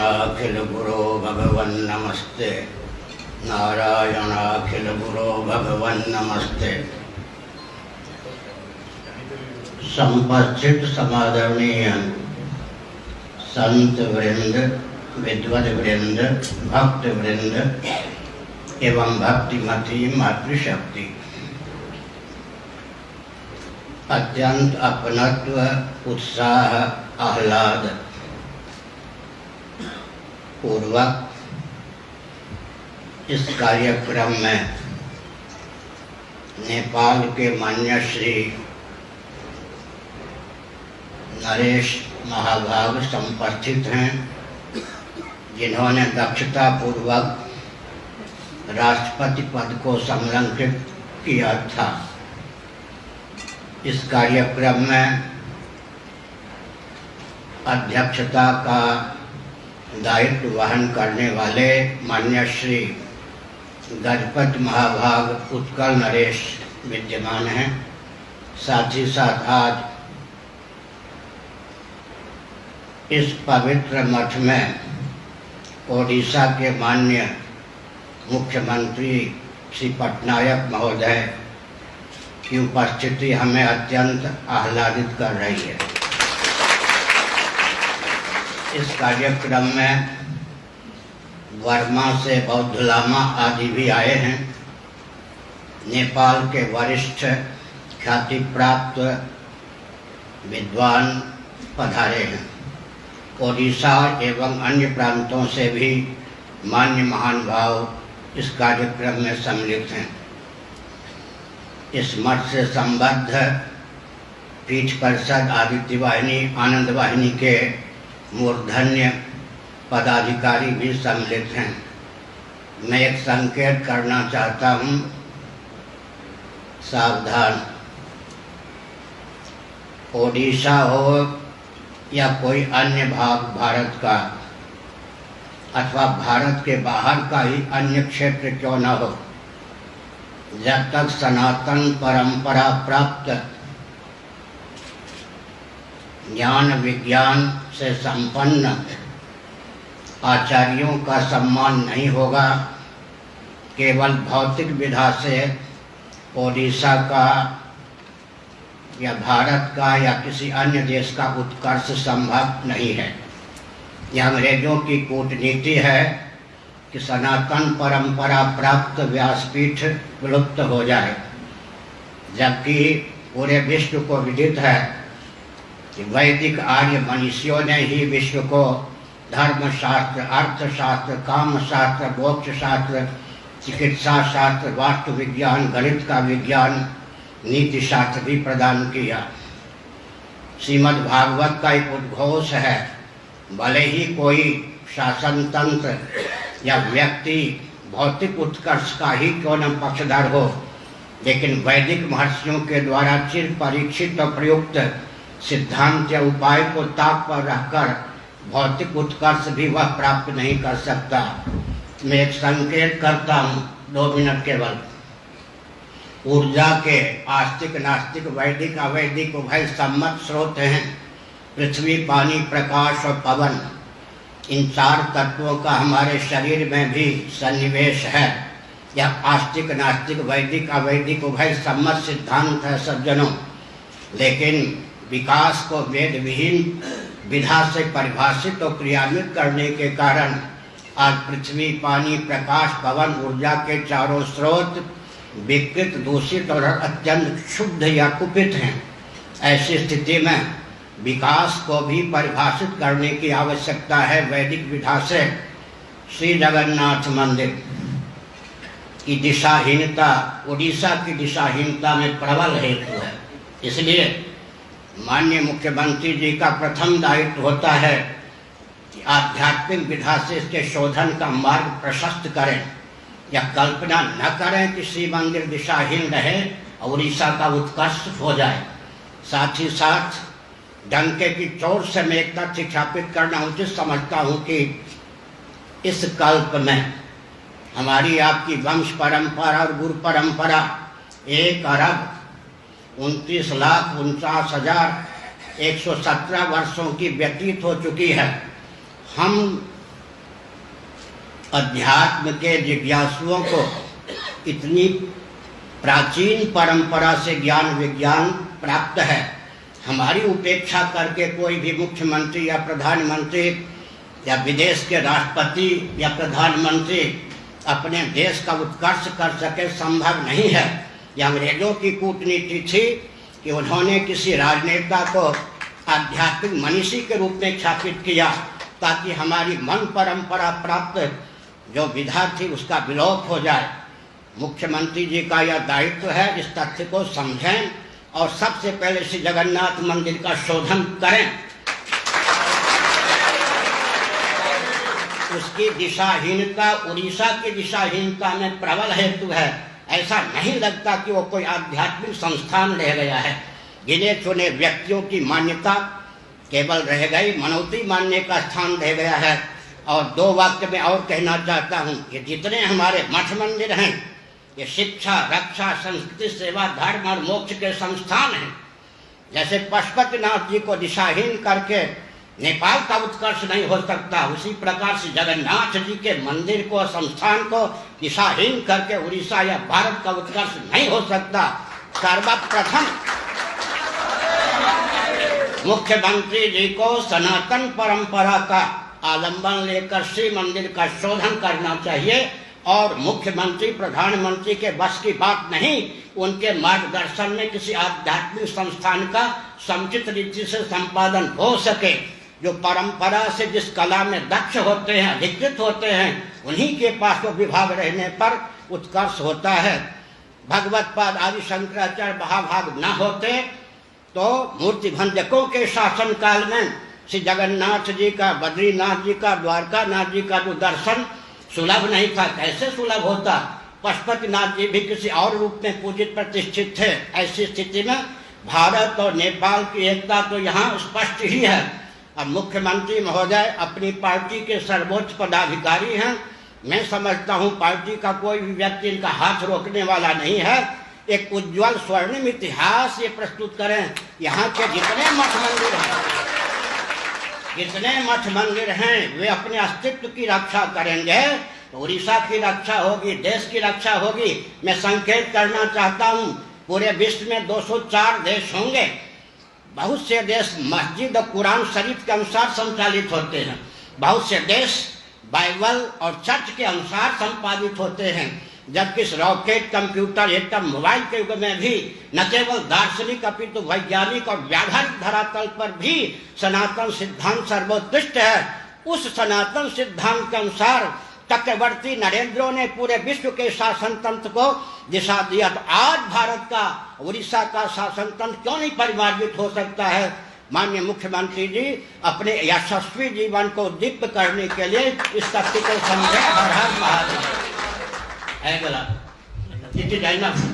नारायणाखिल गुरो भगवन् नमस्ते। नारायणाखिल गुरो भगवन् नमस्ते। संपस्थित समादरणीय संत वृंद, विद्वद वृंद, भक्त वृंद एवं भक्तिमती मातृशक्ति, अत्यंत अपनत्व, उत्साह, आह्लाद पूर्वक इस कार्यक्रम में नेपाल के मान्य श्री नरेश महाभाग संपस्थित हैं, जिन्होंने दक्षता पूर्वक राष्ट्रपति पद को संलग्नित किया था। इस कार्यक्रम में अध्यक्षता का दायित्व वहन करने वाले मान्य श्री गजपति महाभाग उत्कल नरेश विद्यमान हैं। साथ ही साथ आज इस पवित्र मठ में ओडिशा के माननीय मुख्यमंत्री श्री पटनायक महोदय की उपस्थिति हमें अत्यंत आह्लादित कर रही है। इस कार्यक्रम में वर्मा से बौद्ध लामा आदि भी आए हैं। नेपाल के वरिष्ठ ख्याति प्राप्त विद्वान पधारे हैं। ओडिशा एवं अन्य प्रांतों से भी मान्य महानुभाव इस कार्यक्रम में सम्मिलित हैं। इस मठ से संबद्ध पीठ परिषद, आदित्य वाहिनी, आनंद वाहिनी के मूर्धन्य पदाधिकारी भी सम्मिलित हैं। मैं एक संकेत करना चाहता हूँ, सावधान। ओडिशा हो या कोई अन्य भाग भारत का अथवा भारत के बाहर का ही अन्य क्षेत्र क्यों न हो, जब तक सनातन परंपरा प्राप्त ज्ञान विज्ञान से संपन्न आचार्यों का सम्मान नहीं होगा, केवल भौतिक विधा से ओडिशा का या भारत का या किसी अन्य देश का उत्कर्ष संभव नहीं है। यह अंग्रेजों की कूटनीति है कि सनातन परंपरा प्राप्त व्यासपीठ विलुप्त हो जाए, जबकि पूरे विश्व को विदित है कि वैदिक आर्य मनीषियों ने ही विश्व को धर्मशास्त्र, अर्थशास्त्र, कामशास्त्र, मोक्ष शास्त्र, चिकित्सा शास्त्र, वास्तु विज्ञान, गणित का विज्ञान, नीति शास्त्र भी प्रदान किया। श्रीमद् भागवत का एक उद्घोष है, भले ही कोई शासन तंत्र या व्यक्ति भौतिक उत्कर्ष का ही क्यों न पक्षधर हो, लेकिन वैदिक महर्षियों के द्वारा चिर परीक्षित और प्रयुक्त सिद्धांत या उपाय को ताक पर रखकर भौतिक उत्कर्ष भी वह प्राप्त नहीं कर सकता। मैं एक संकेत करता हूँ, 2 मिनट केवल। ऊर्जा के आस्तिक, नास्तिक, वैदिक, अवैदिक उभय सम्मत स्रोत हैं पृथ्वी, पानी, प्रकाश और पवन। इन 4 तत्वों का हमारे शरीर में भी सन्निवेश है। यह आस्तिक, नास्तिक, वैदिक, अवैदिक उभय सम्मत सिद्धांत है सज्जनों, लेकिन विकास को वेद विहीन विधा से परिभाषित और क्रियान्वित करने के कारण आज पृथ्वी, पानी, प्रकाश, पवन ऊर्जा के चारों स्रोत विकृत, दूषित और अत्यंत क्षुब्ध या कुपित हैं। ऐसी स्थिति में विकास को भी परिभाषित करने की आवश्यकता है वैदिक विधा से। श्री जगन्नाथ मंदिर की दिशाहीनता उड़ीसा की दिशाहीनता में प्रबल हेतु है। इसलिए माननीय मुख्यमंत्री जी का प्रथम दायित्व होता है कि आध्यात्मिक विधा से इसके शोधन का मार्ग प्रशस्त करें। यह कल्पना न करें कि श्री मंदिर दिशाहीन रहे और उड़ीसा का उत्कर्ष हो जाए। साथ ही साथ डंके की चोट से मैं एक तथ्य स्थापित करना उचित समझता हूँ कि इस कल्प में हमारी आपकी वंश परंपरा और गुरु परंपरा 1,29,49,117 वर्षों की व्यतीत हो चुकी है। हम अध्यात्म के जिज्ञासुओं को इतनी प्राचीन परंपरा से ज्ञान विज्ञान प्राप्त है। हमारी उपेक्षा करके कोई भी मुख्यमंत्री या प्रधानमंत्री या विदेश के राष्ट्रपति या प्रधानमंत्री अपने देश का उत्कर्ष कर सके, संभव नहीं है। यह अंग्रेजों की कूटनीति थी कि उन्होंने किसी राजनेता को आध्यात्मिक मनीषी के रूप में स्थापित किया ताकि हमारी मन परंपरा प्राप्त जो विधा थी उसका विलोप हो जाए। मुख्यमंत्री जी का यह दायित्व है, इस तथ्य को समझें और सबसे पहले श्री जगन्नाथ मंदिर का शोधन करें। उसकी दिशाहीनता उड़ीसा की दिशाहीनता में प्रबल हेतु है। ऐसा नहीं लगता कि वो कोई आध्यात्मिक संस्थान रह गया है। गिने चुने व्यक्तियों की मान्यता केवल रह गई, मनौती मानने का स्थान रह गया है। और दो वाक्य में और कहना चाहता हूँ कि जितने हमारे मठ मंदिर हैं ये शिक्षा, रक्षा, संस्कृति, सेवा, धर्म और मोक्ष के संस्थान हैं। जैसे पशुपतिनाथ जी को दिशाहीन करके नेपाल का उत्कर्ष नहीं हो सकता, उसी प्रकार से जगन्नाथ जी के मंदिर को, संस्थान को दिशाहीन करके उड़ीसा या भारत का उत्कर्ष नहीं हो सकता। सर्वप्रथम मुख्यमंत्री जी को सनातन परंपरा का आलंबन लेकर श्री मंदिर का शोधन करना चाहिए और मुख्यमंत्री प्रधानमंत्री के बस की बात नहीं, उनके मार्गदर्शन में किसी आध्यात्मिक संस्थान का समुचित रीति से संपादन हो सके। जो परंपरा से जिस कला में दक्ष होते हैं, अधिकृत होते हैं, उन्हीं के पास वो विभाग रहने पर उत्कर्ष होता है। भगवत पाद आदि शंकराचार्य महाभाग न होते तो मूर्ति भंजकों के शासन काल में श्री जगन्नाथ जी का, बद्रीनाथ जी का, द्वारकानाथ जी का जो दर्शन सुलभ नहीं था, कैसे सुलभ होता। पशुपतिनाथ जी भी किसी और रूप में पूजित प्रतिष्ठित थे। ऐसी स्थिति में भारत और नेपाल की एकता तो यहाँ स्पष्ट ही है। अब मुख्यमंत्री महोदय अपनी पार्टी के सर्वोच्च पदाधिकारी हैं। मैं समझता हूँ पार्टी का कोई भी व्यक्ति इनका हाथ रोकने वाला नहीं है। एक उज्जवल स्वर्णिम इतिहास ये प्रस्तुत करें। यहाँ के जितने मठ मंदिर हैं वे अपने अस्तित्व की रक्षा करेंगे तो उड़ीसा की रक्षा होगी, देश की रक्षा होगी। मैं संकेत करना चाहता हूँ, पूरे विश्व में 204 देश होंगे। बहुत से देश मस्जिद और कुरान शरीफ के अनुसार संचालित होते हैं, बहुत से देश बाइबल और चर्च के अनुसार संपादित होते हैं। जबकि इस रॉकेट, कंप्यूटर, एकदम मोबाइल के युग में भी न केवल दार्शनिक अपितु वैज्ञानिक और व्यावहारिक धरातल पर भी सनातन सिद्धांत सर्वोत्कृष्ट है। उस सनातन सिद्धांत के अनुसार चक्रवर्ती नरेंद्रों ने पूरे विश्व के शासन तंत्र को दिशा दिया। तो आज भारत का, उड़ीसा का शासन तंत्र क्यों नहीं परिमार्जित हो सकता है। माननीय मुख्यमंत्री जी अपने यशस्वी जीवन को दीप्त करने के लिए इस तथ्य को समझे। हर हर महादेव। है गला, इट इज एनफ।